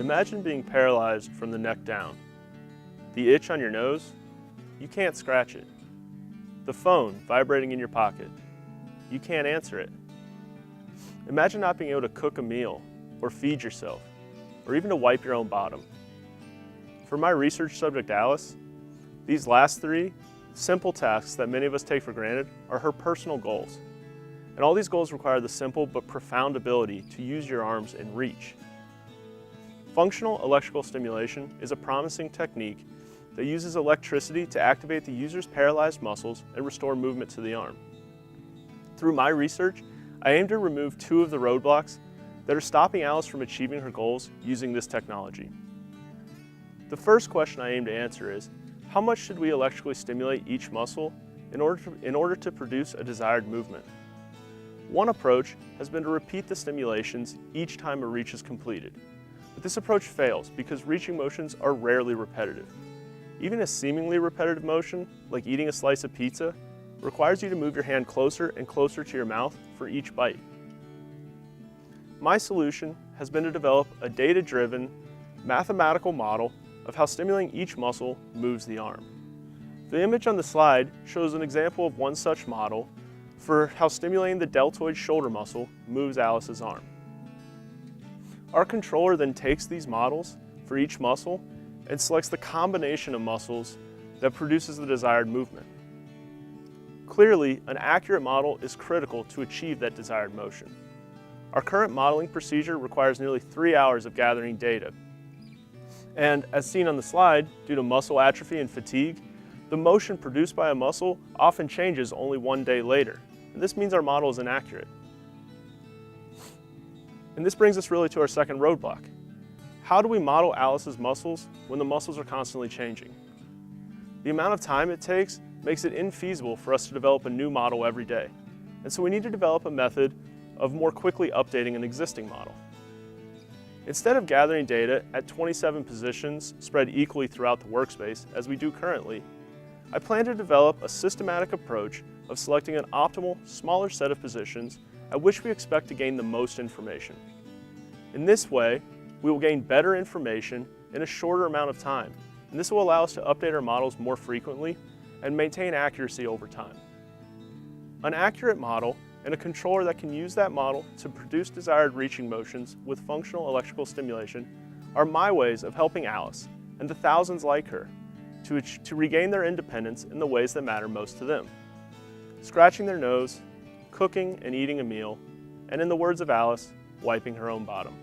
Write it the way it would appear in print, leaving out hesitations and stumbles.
Imagine being paralyzed from the neck down. The itch on your nose, you can't scratch it. The phone vibrating in your pocket, you can't answer it. Imagine not being able to cook a meal, or feed yourself, or even to wipe your own bottom. For my research subject Alice, these last three simple tasks that many of us take for granted are her personal goals. And all these goals require the simple but profound ability to use your arms and reach. Functional electrical stimulation is a promising technique that uses electricity to activate the user's paralyzed muscles and restore movement to the arm. Through my research, I aim to remove two of the roadblocks that are stopping Alice from achieving her goals using this technology. The first question I aim to answer is, how much should we electrically stimulate each muscle in order to produce a desired movement? One approach has been to repeat the stimulations each time a reach is completed. But this approach fails because reaching motions are rarely repetitive. Even a seemingly repetitive motion, like eating a slice of pizza, requires you to move your hand closer and closer to your mouth for each bite. My solution has been to develop a data-driven, mathematical model of how stimulating each muscle moves the arm. The image on the slide shows an example of one such model for how stimulating the deltoid shoulder muscle moves Alice's arm. Our controller then takes these models for each muscle and selects the combination of muscles that produces the desired movement. Clearly, an accurate model is critical to achieve that desired motion. Our current modeling procedure requires nearly 3 hours of gathering data. And as seen on the slide, due to muscle atrophy and fatigue, the motion produced by a muscle often changes only 1 day later. And this means our model is inaccurate. And this brings us really to our second roadblock. How do we model Alice's muscles when the muscles are constantly changing? The amount of time it takes makes it infeasible for us to develop a new model every day. And so we need to develop a method of more quickly updating an existing model. Instead of gathering data at 27 positions spread equally throughout the workspace, as we do currently, I plan to develop a systematic approach of selecting an optimal, smaller set of positions at which we expect to gain the most information. In this way, we will gain better information in a shorter amount of time, and this will allow us to update our models more frequently and maintain accuracy over time. An accurate model and a controller that can use that model to produce desired reaching motions with functional electrical stimulation are my ways of helping Alice and the thousands like her to regain their independence in the ways that matter most to them. Scratching their nose, cooking and eating a meal, and in the words of Alice, wiping her own bottom.